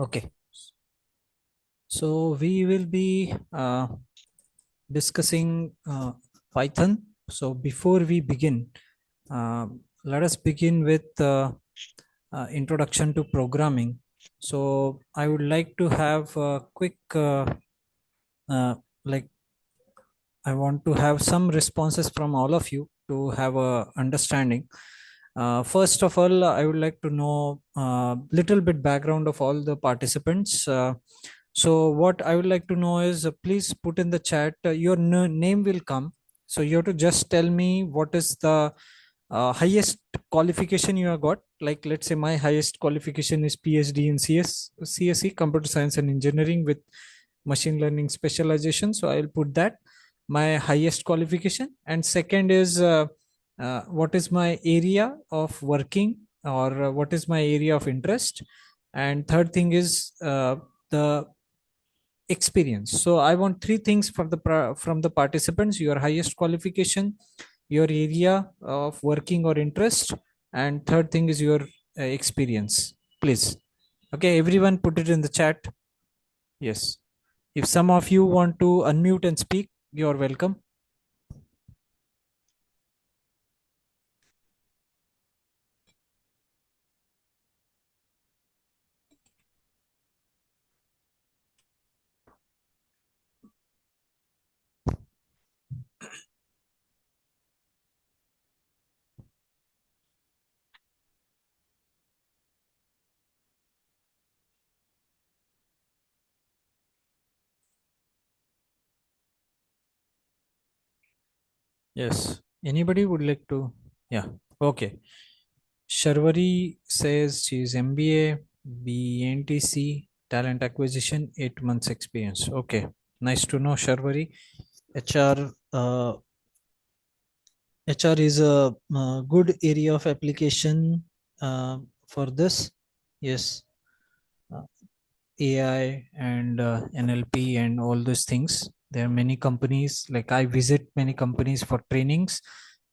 Okay, so we will be discussing Python. So before we begin, let us begin with introduction to programming. So I would like to have a quick, like I want to have some responses from all of you to have a understanding. First of all, I would like to know a little bit background of all the participants. So what I would like to know is please put in the chat your name will come. So you have to just tell me what is the highest qualification you have got. Like let's say my highest qualification is PhD in CSE, Computer Science and Engineering with machine learning specialization. So I'll put that my highest qualification. And second is what is my area of working or what is my area of interest. And third thing is the experience. So I want three things from the participants: your highest qualification, your area of working or interest, and third thing is your experience, please. Okay, everyone put it in the chat. Yes, if some of you want to unmute and speak, you're welcome. Yes, anybody would like to? Yeah, okay. Sharvari says she's MBA, BNTC, talent acquisition, 8 months experience. Okay, nice to know, Sharvari. HR, HR is a good area of application for this. Yes, uh, AI and NLP and all those things. There are many companies, like I visit many companies for trainings,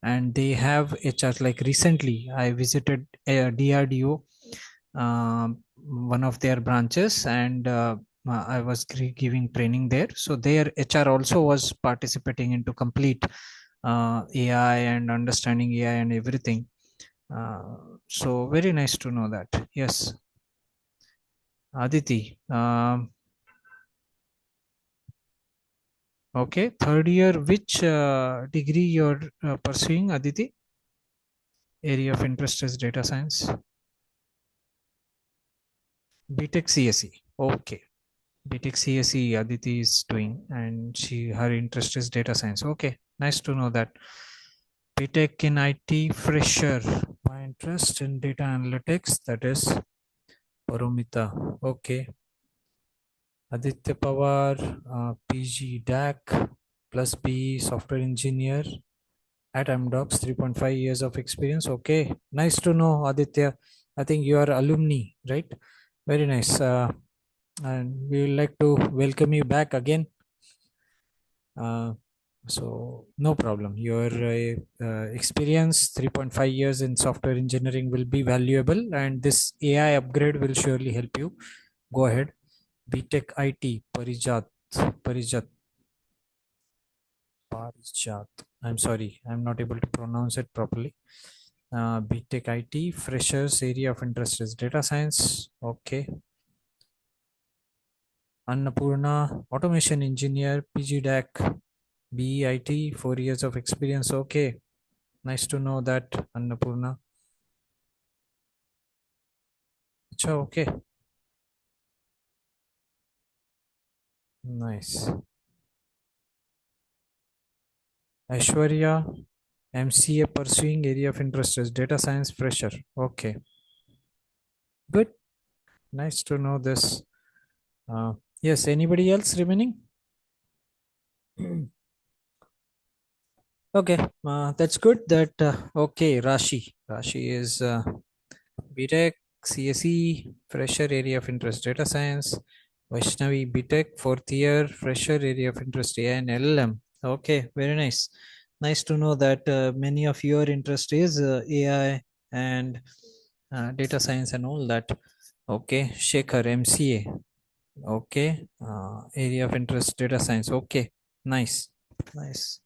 and they have HR. Like recently, I visited DRDO, one of their branches, and I was giving training there. So their HR also was participating into complete AI and understanding AI and everything. So very nice to know that. Yes, Aditi. Okay, third year. Which degree you're pursuing, Aditi? Area of interest is data science. BTech CSE. Okay, BTech CSE Aditi is doing, and her interest is data science. Okay, nice to know that. BTech in IT fresher. My interest in data analytics. That is Paromita. Okay. Aditya Pawar, PG DAC plus B software engineer at Amdocs, 3.5 years of experience. Okay, nice to know, Aditya. I think you are alumni, right? Very nice. And we would like to welcome you back again. So no problem. Your experience, 3.5 years in software engineering, will be valuable, and this AI upgrade will surely help you. Go ahead. BTech IT, Parijat. I'm sorry, I'm not able to pronounce it properly. BTech IT, freshers, area of interest is data science. Okay. Annapurna, automation engineer, PG DAC, BEIT, 4 years of experience. Okay. Nice to know that, Annapurna. Acha, okay. Nice. Aishwarya, MCA pursuing area of interest is data science fresher. Okay. Good. Nice to know this. Yes, anybody else remaining? Okay, that's good. Okay, Rashi is BTech, CSE, fresher area of interest data science. Vaishnavi BTech, fourth year, fresher area of interest AI and LLM. Okay, very nice. Nice to know that many of your interest is AI and data science and all that. Okay, Shekhar, MCA. Okay, area of interest, data science. Okay, nice, nice.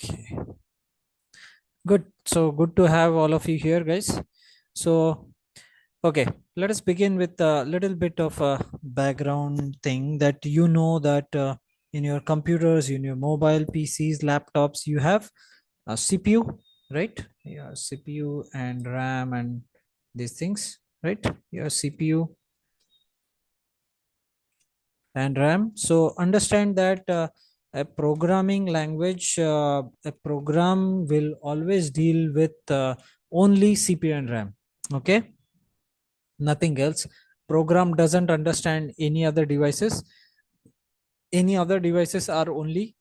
Okay, good. So good to have all of you here, guys. So, okay, let us begin with a little bit of a background thing that you know that in your computers, in your mobile PCs, laptops, you have a CPU, right? Yeah, CPU and RAM and these things, right? Your CPU and RAM. So understand that a programming language, a program will always deal with only CPU and RAM. Okay, nothing else. Program doesn't understand any other devices. Any other devices are only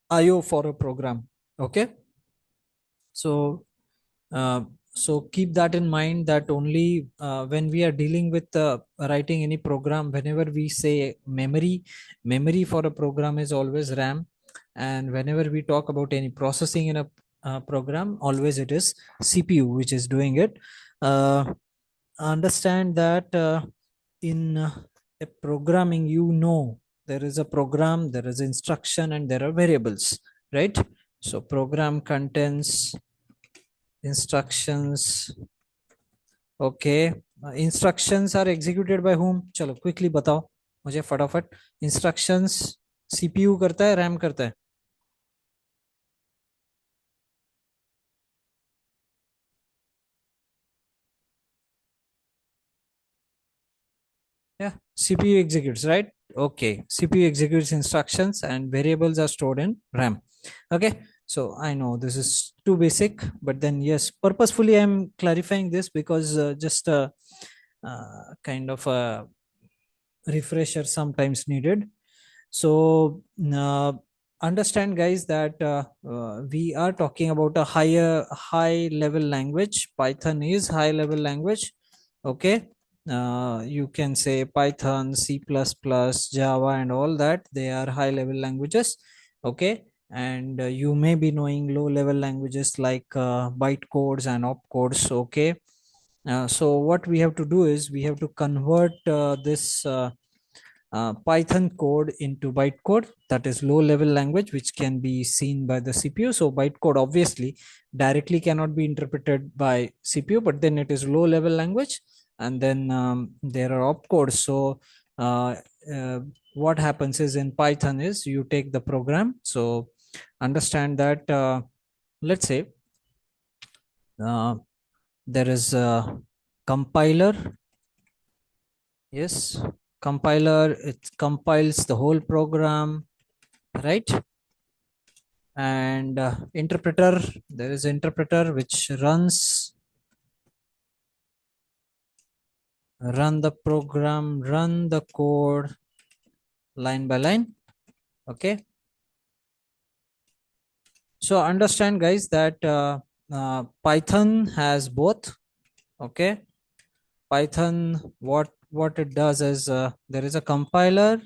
IO for a program. Okay, so uh, so keep that in mind that only when we are dealing with writing any program, whenever we say memory for a program is always RAM, and whenever we talk about any processing in a program, always it is CPU which is doing it. uh, Understand that in a programming, you know, there is a program, there is instruction, and there are variables, right? So program contains instructions. Okay, instructions are executed by whom? चलो quickly बताओ मुझे फटाफट. Instructions CPU करता है, RAM करता है? Yeah, CPU executes, right? Okay, CPU executes instructions and variables are stored in RAM. Okay, so I know this is too basic, but then yes, purposefully I'm clarifying this because just a kind of a refresher sometimes needed. So understand, guys, that we are talking about a high level language. Python is high level language. Okay, you can say Python, C++, Java, and all that. They are high level languages. Okay, and you may be knowing low level languages like bytecodes and opcodes. Okay, so what we have to do is we have to convert this Python code into bytecode, that is low level language, which can be seen by the CPU. So bytecode obviously directly cannot be interpreted by CPU, but then it is low level language. And then there are opcodes. So uh, uh, what happens is in Python is you take the program. So understand that let's say uh, there is a compiler. Yes, compiler, it compiles the whole program, right? And interpreter, there is interpreter which run the program, run the code line by line. Okay, so understand, guys, that Python has both. Okay, Python, what it does is there is a compiler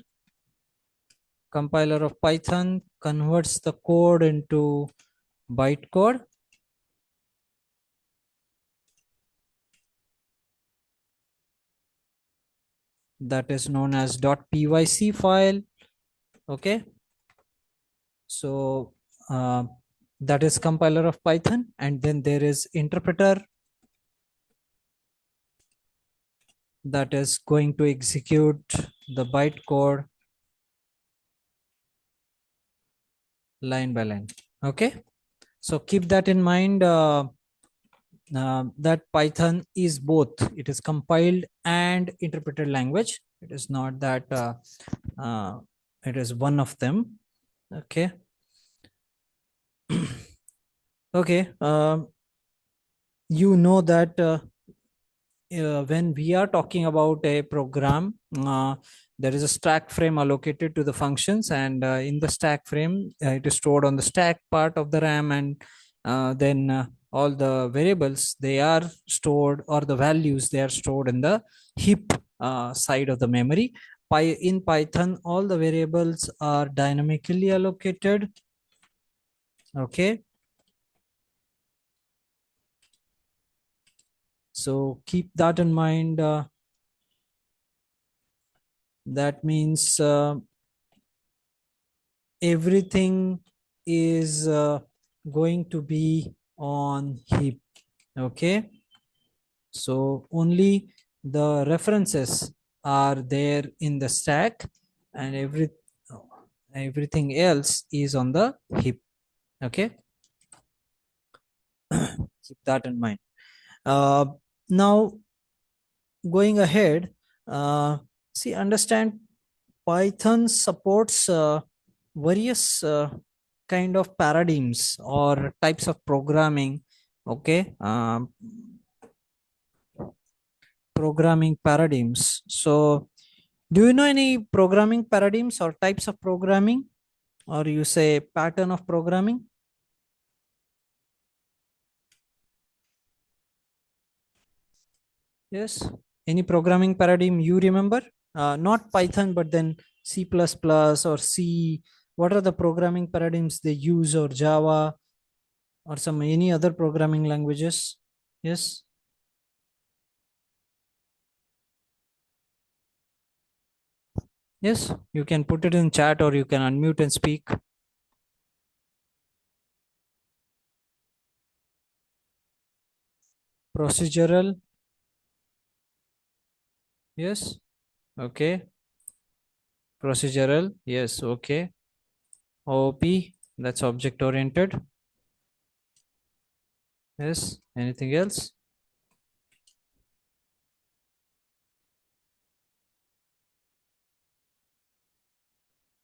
of Python converts the code into bytecode, that is known as .pyc file. Okay, so that is compiler of Python, and then there is interpreter that is going to execute the bytecode line by line. Okay, so keep that in mind, that Python is both, it is compiled and interpreted language. It is not that uh, it is one of them. Okay. Okay, you know that when we are talking about a program, there is a stack frame allocated to the functions, and in the stack frame, it is stored on the stack part of the RAM, and then all the variables, they are stored, or the values, they are stored in the heap side of the memory. In Python, all the variables are dynamically allocated. Okay. So keep that in mind. That means everything is going to be on heap. Okay. So only the references are there in the stack, and everything else is on the heap. Okay. Keep that in mind. Now going ahead, uh, see, understand Python supports various kind of paradigms or types of programming. Okay. Programming paradigms. So, do you know any programming paradigms or types of programming, or you say pattern of programming? Yes. Any programming paradigm you remember? Not Python, but then C++ plus plus or C. What are the programming paradigms they use, or Java, or some any other programming languages? Yes. Yes. You can put it in chat, or you can unmute and speak. Procedural. Yes. Okay. Procedural. Yes. Okay. OOP. That's object oriented. Yes. Anything else?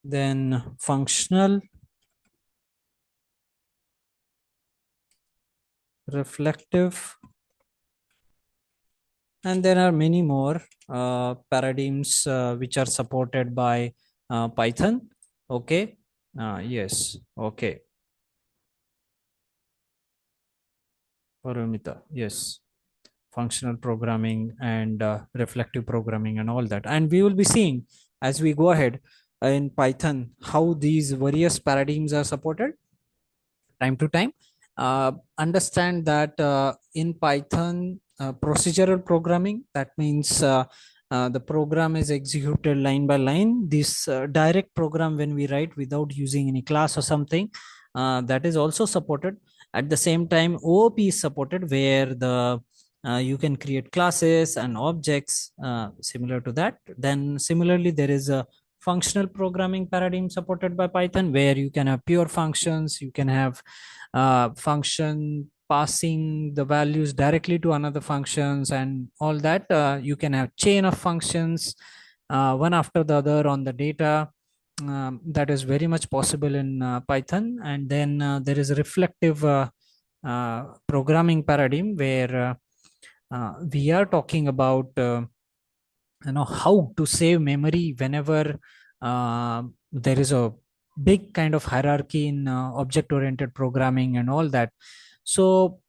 Then functional, reflective, and there are many more paradigms which are supported by Python. Okay. Yes. Okay. Paramita. Yes. Functional programming and reflective programming and all that. And we will be seeing as we go ahead in Python how these various paradigms are supported time to time. Understand that in Python, procedural programming, that means the program is executed line by line. This direct program, when we write without using any class or something, that is also supported. At the same time, OOP is supported, where the you can create classes and objects similar to that. Then similarly, there is a functional programming paradigm supported by Python, where you can have pure functions, you can have function passing the values directly to another functions and all that. You can have chain of functions, one after the other on the data. That is very much possible in Python. And then there is a reflective programming paradigm, where we are talking about how to save memory whenever there is a big kind of hierarchy in object oriented programming and all that. So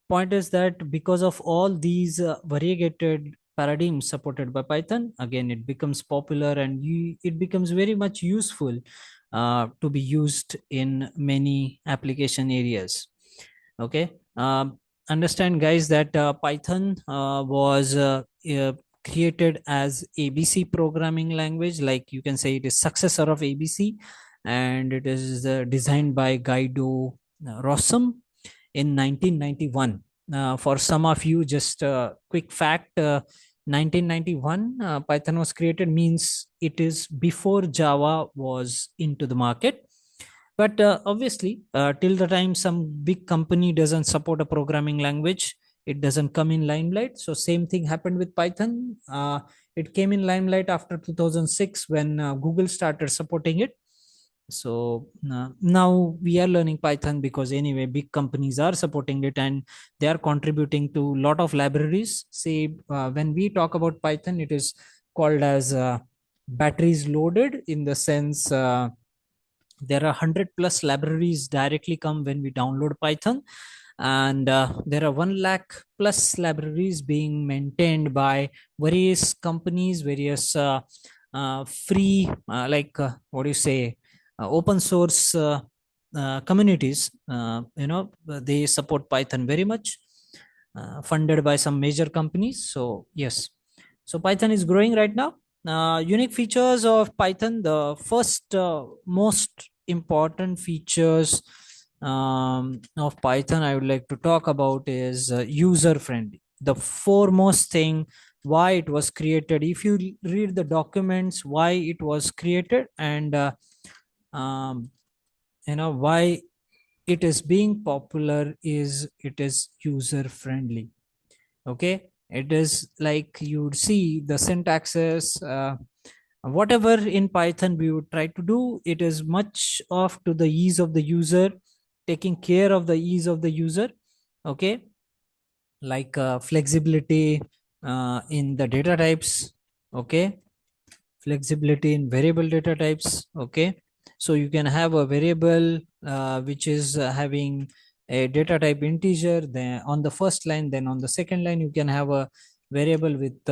point is that because of all these variegated paradigms supported by Python, again it becomes popular, and it becomes very much useful to be used in many application areas. Okay. Understand, guys, that Python was created as ABC programming language. Like, you can say it is successor of ABC, and it is designed by Guido Rossum in 1991. For some of you, just a quick fact, 1991 Python was created, means it is before Java was into the market. But obviously, till the time some big company doesn't support a programming language, it doesn't come in limelight. So same thing happened with Python. It came in limelight after 2006, when Google started supporting it. So now we are learning Python because anyway big companies are supporting it, and they are contributing to a lot of libraries. Say when we talk about Python, it is called as batteries loaded, in the sense There are 100 plus libraries directly come when we download Python, and there are 1 lakh plus libraries being maintained by various companies, various free what do you say, open source communities. They support Python very much, funded by some major companies. So yes, so Python is growing right now. Unique features of Python, the first most important features of Python I would like to talk about is user friendly. The foremost thing why it was created, if you read the documents why it was created, and um, why it is being popular, is it is user friendly. Okay, it is like you would see the syntaxes, whatever in Python we would try to do, it is much of to the ease of the user, taking care of the ease of the user. Okay, like flexibility in the data types. Okay, flexibility in variable data types. Okay, so you can have a variable which is having a data type integer, then on the first line, then on the second line you can have a variable with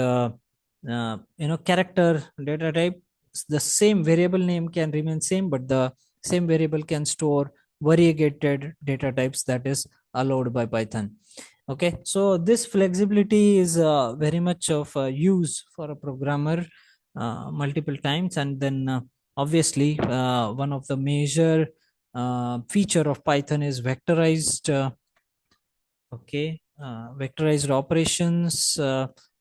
character data type. The same variable name can remain same, but the same variable can store variegated data types, that is allowed by Python. Okay, so this flexibility is very much of use for a programmer multiple times. And then obviously one of the major feature of Python is vectorized. Okay, vectorized operations,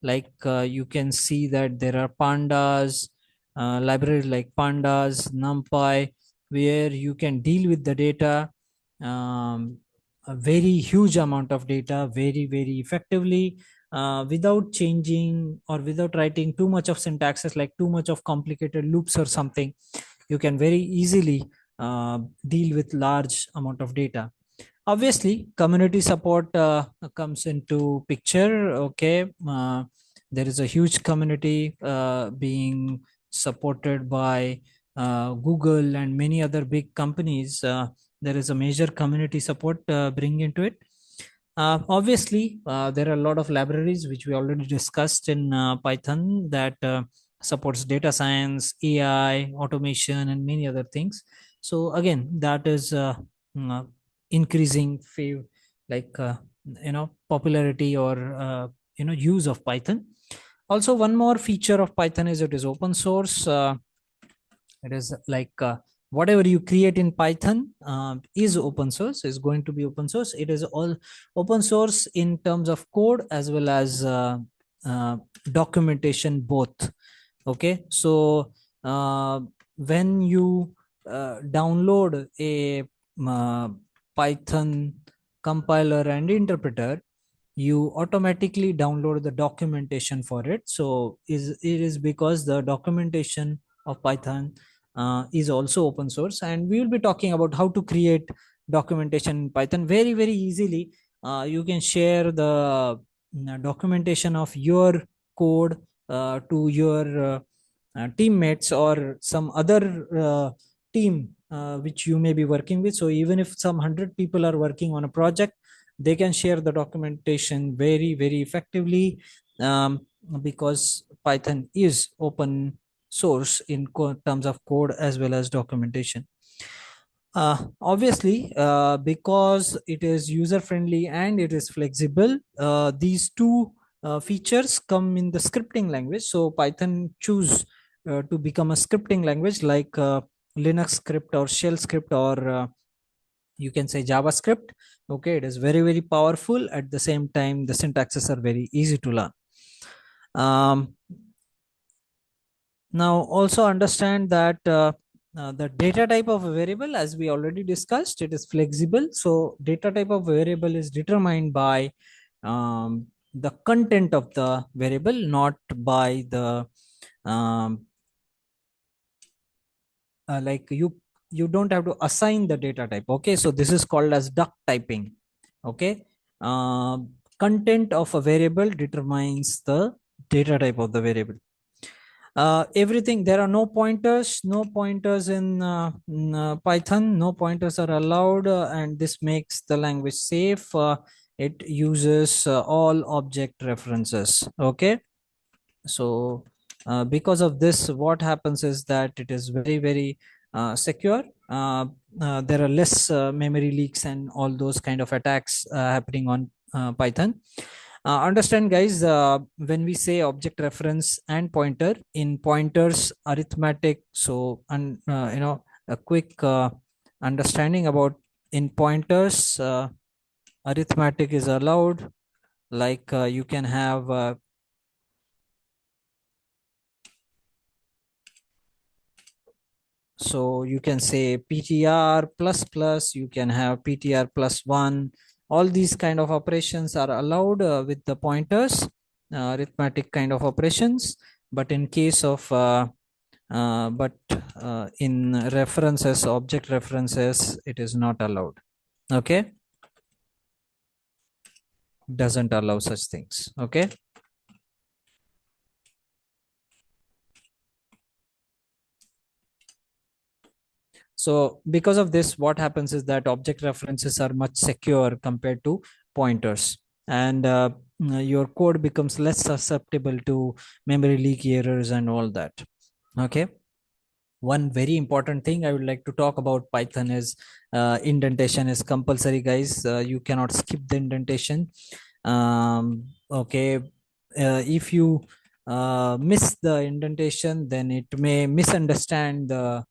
you can see that there are pandas, libraries like pandas, numpy, where you can deal with the data, um, a very huge amount of data very very effectively, without changing or without writing too much of syntaxes, like too much of complicated loops or something. You can very easily deal with large amount of data. Obviously community support comes into picture. Okay, there is a huge community being supported by Google and many other big companies. There is a major community support bring into it. Obviously there are a lot of libraries which we already discussed in Python that supports data science, AI, automation, and many other things. So again, that is mm, increasing popularity or use of Python. Also, one more feature of Python is it is open source. It is whatever you create in Python is open source, is going to be open source. It is all open source in terms of code as well as uh, documentation both. Okay, so when you download a uh, Python compiler and interpreter, you automatically download the documentation for it. So it is because the documentation of Python is also open source, and we will be talking about how to create documentation in Python very very easily. You can share the documentation of your code to your teammates or some other team which you may be working with. So even if some 100 people are working on a project, they can share the documentation very very effectively, because Python is open source in terms of code as well as documentation. Obviously because it is user friendly and it is flexible, these two features come in the scripting language. So Python choose to become a scripting language like Linux script or shell script, or you can say JavaScript. Okay, it is very very powerful. At the same time, the syntaxes are very easy to learn. um, Now also understand that the data type of a variable, as we already discussed, it is flexible. So data type of variable is determined by the content of the variable, not by the um, you don't have to assign the data type. Okay, so this is called as duck typing. Okay, uh, content of a variable determines the data type of the variable. Everything, there are no pointers in Python. No pointers are allowed, and this makes the language safe. It uses all object references. Okay, so because of this, what happens is that it is very, very secure. There are less memory leaks and all those kind of attacks happening on Python. Understand, guys, when we say object reference and pointer, in pointers, arithmetic, so and a quick understanding about, in pointers, arithmetic is allowed. Like you can have so you can say ptr plus plus, you can have ptr plus one. All these kind of operations are allowed with the pointers, arithmetic kind of operations. But in case of but in references, object references, it is not allowed. Okay, doesn't allow such things. Okay, so because of this, what happens is that object references are much secure compared to pointers, and your code becomes less susceptible to memory leak errors and all that. Okay, one very important thing I would like to talk about Python is indentation is compulsory, guys. You cannot skip the indentation. Okay, if you miss the indentation, then it may misunderstand the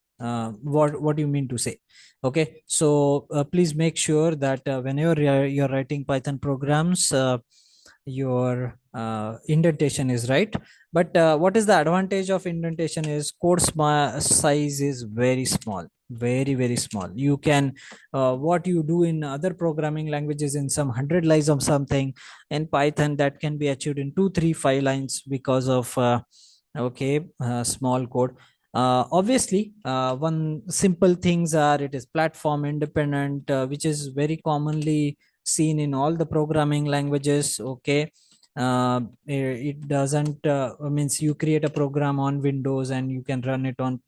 what you mean to say. Okay, so please make sure that whenever you're writing Python programs, your indentation is right. But what is the advantage of indentation is size is very small, very, very small. You can what you do in other programming languages in some 100 lines of something, in Python that can be achieved in 2 3 5 lines because of small code. Obviously, one simple things are, it is platform independent, which is very commonly seen in all the programming languages. Okay, it doesn't means you create a program on Windows and you can run it on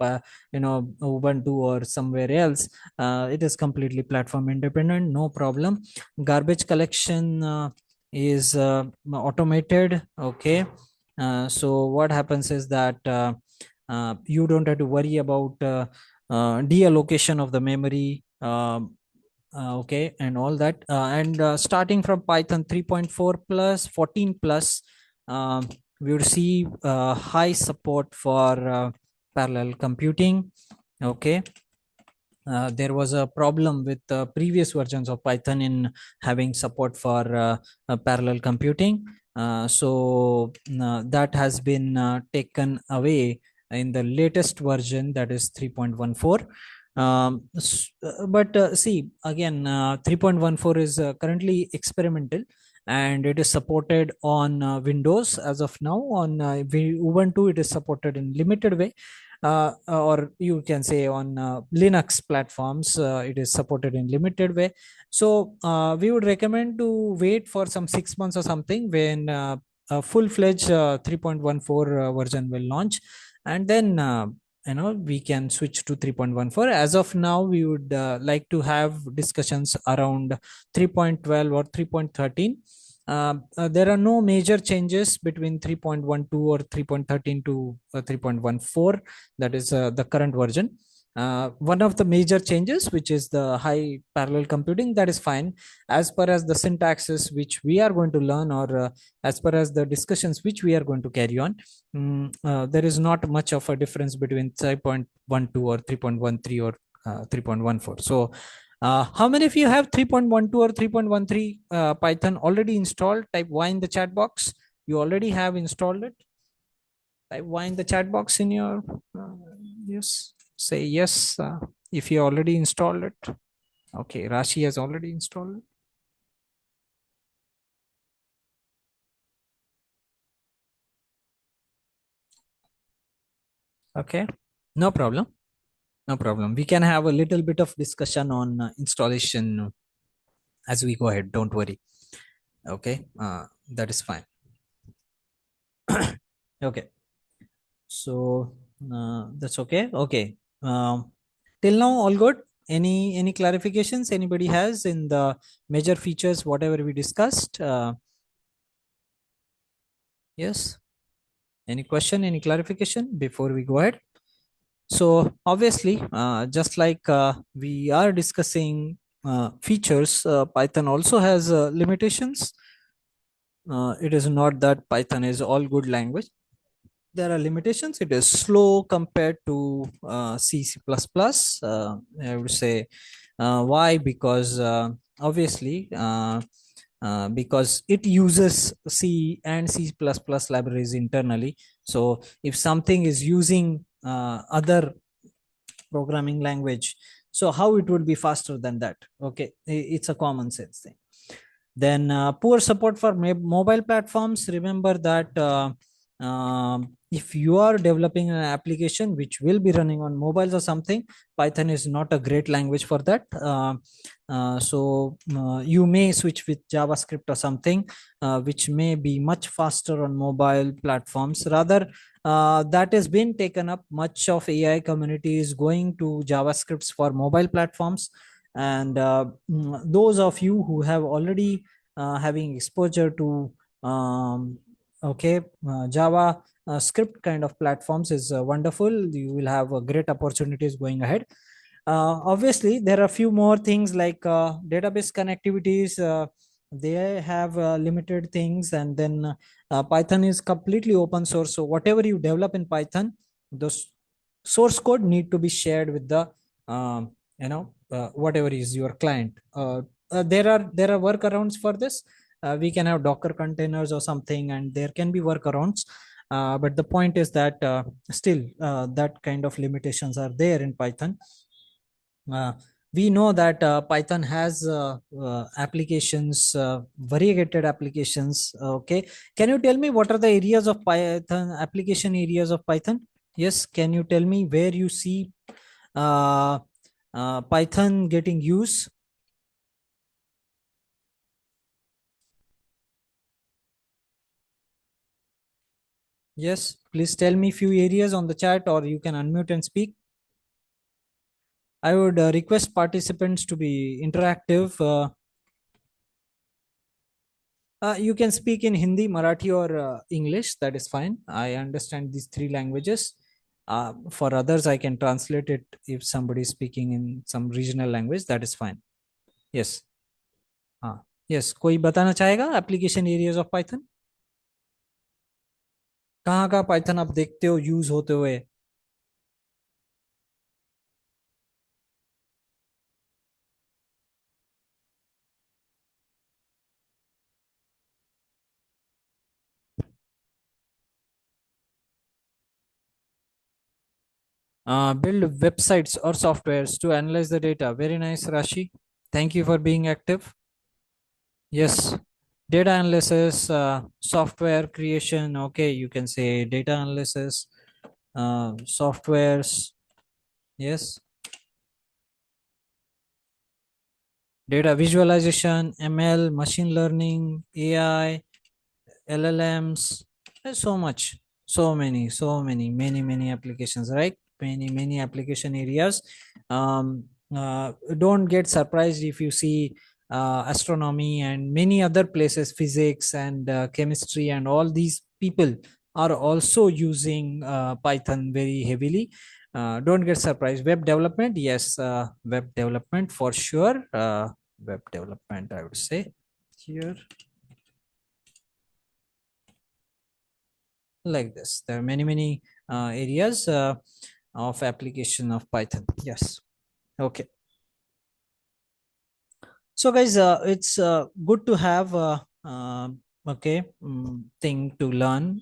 Ubuntu or somewhere else. It is completely platform independent, no problem. Garbage collection is automated. Okay, so what happens is that you don't have to worry about deallocation of the memory. Okay, and all that, and starting from Python 3.4 plus 14 plus, we would see high support for parallel computing. Okay, there was a problem with previous versions of Python in having support for parallel computing. That has been taken away in the latest version, that is 3.14. But see, again, 3.14 is currently experimental, and it is supported on Windows as of now. On Ubuntu, it is supported in limited way, or you can say on Linux platforms, it is supported in limited way. So we would recommend to wait for some 6 months or something when a full-fledged 3.14 version will launch, and then we can switch to 3.14. As of now, we would like to have discussions around 3.12 or 3.13. There are no major changes between 3.12 or 3.13 to 3.14. That is the current version. One of the major changes, which is the high parallel computing, that is fine. As per as the syntaxes which we are going to learn, or as per as the discussions which we are going to carry on, there is not much of a difference between 3.12 or 3.13 or 3.14. So how many of you have 3.12 or 3.13 Python already installed? Type Y in the chat box. You already have installed it? Type Y in the chat box in your yes. Say yes if you already installed it. Okay, Rashi has already installed it. Okay, no problem. No problem. We can have a little bit of discussion on installation as we go ahead. Don't worry. Okay, that is fine. Okay. So that's okay. Okay. Till now all good. Any clarifications anybody has in the major features whatever we discussed? Yes. Any question, any clarification before we go ahead? So obviously, just like we are discussing features, Python also has limitations. It is not that Python is all good language. There are limitations. It is slow compared to C, C++. I would say why? Because obviously, because it uses C and C++ libraries internally. So if something is using other programming language, so how it would be faster than that? Okay, it's a common sense thing. Then poor support for mobile platforms. Remember that if you are developing an application which will be running on mobiles or something, Python is not a great language for that. So you may switch with JavaScript or something, which may be much faster on mobile platforms. Rather, that has been taken up. Much of AI community is going to JavaScripts for mobile platforms, and those of you who have already having exposure to okay Java script kind of platforms is wonderful. You will have great opportunities going ahead. Obviously there are a few more things like database connectivities. They have limited things, and then Python is completely open source, so whatever you develop in Python, those source code need to be shared with the whatever is your client. There are workarounds for this. We can have Docker containers or something, and there can be workarounds. But the point is that still that kind of limitations are there in Python. uh, we know that Python has applications, variegated applications. Okay, can you tell me what are the areas of Python, application areas of Python? Yes, can you tell me where you see uh, Python getting used? Yes, please tell me few areas on the chat, or you can unmute and speak. I would request participants to be interactive. You can speak in Hindi, Marathi, or English. That is fine. I understand these three languages. For others, I can translate it if somebody is speaking in some regional language. That is fine. Yes. हाँ. Yes. कोई बताना चाहेगा application areas of Python? कहाँ कहाँ Python आप देखते हो use होते हुए? Build websites or softwares to analyze the data. Very nice, Rashi. Thank you for being active. Yes, data analysis, software creation. Okay, you can say data analysis, softwares. Yes, data visualization, ML, machine learning, AI, LLMs. There's so much, many applications, right? Many application areas. Don't get surprised if you see astronomy and many other places, physics and chemistry, and all these people are also using Python very heavily. Don't get surprised. Web development, yes, web development for sure. Web development, I would say here. Like this, there are many areas of application of Python. Yes. Okay, so guys, it's good to have okay thing to learn.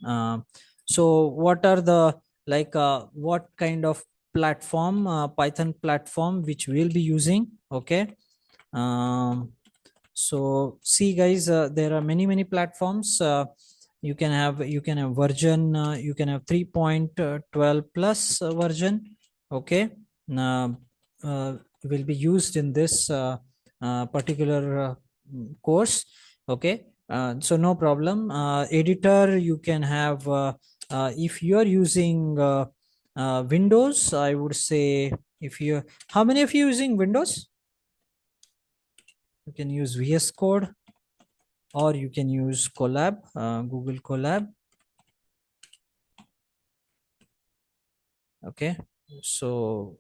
So what are the, like what kind of platform, Python platform which we'll be using? Okay. um, so see guys, there are many platforms. You can have version, you can have 3.12 plus version. Okay. uh, uh, will be used in this particular course. Okay. So no problem. Editor, you can have If you are using Windows, I would say, if you, how many of you using Windows? You can use VS Code, or you can use Colab, Google Colab. Okay, so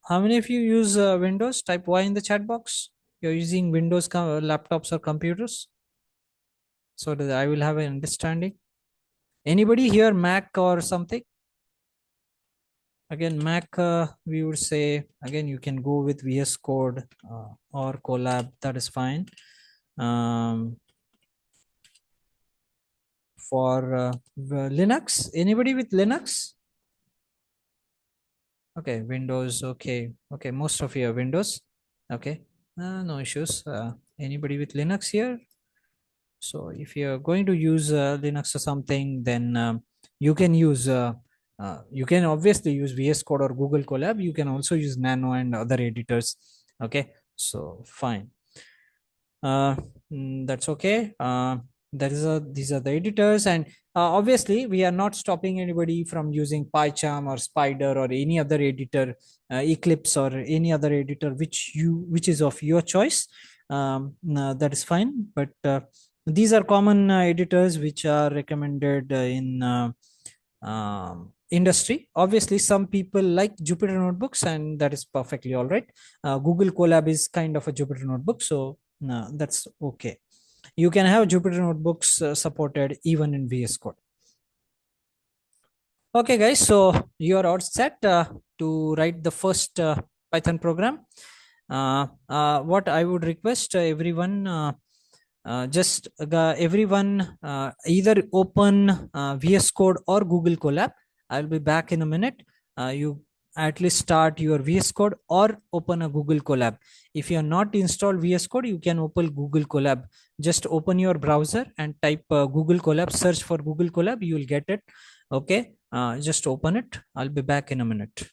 how many of you use Windows? Type Y in the chat box. You're using Windows laptops or computers, so that I will have an understanding. Anybody here Mac or something? Again, Mac, we would say, again, you can go with VS Code or Colab. That is fine. For Linux, anybody with Linux? Okay, Windows. Okay, okay, most of you are Windows. Okay, no issues. Anybody with Linux here? So if you're going to use Linux or something, then you can use, you can obviously use VS Code or Google Colab. You can also use Nano and other editors. Okay, so fine. uh, that's okay. That is these are the editors, and obviously we are not stopping anybody from using PyCharm or Spider or any other editor, Eclipse or any other editor which is of your choice. That is fine, but these are common editors which are recommended in industry. Obviously some people like Jupyter notebooks, and that is perfectly all right. Google Colab is kind of a Jupyter notebook, so no, that's okay. You can have Jupyter notebooks supported even in VS Code. Okay, guys, so you are all set to write the first Python program. What I would request everyone, just everyone either open VS Code or Google Colab. I'll be back in a minute. You at least start your VS Code or open a Google Colab. If you are not installed VS Code, you can open Google Colab. Just open your browser and type Google Colab, search for Google Colab, you will get it. Okay, just open it. I'll be back in a minute.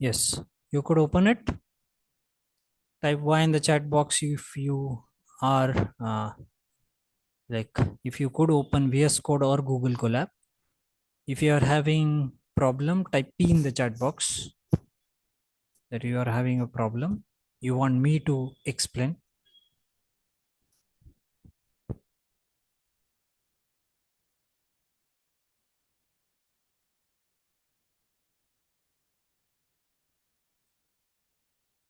Yes, you could open it. Type Y in the chat box if you are like if you could open VS Code or Google Colab. If you are having problem, type P in the chat box that you are having a problem. You want me to explain.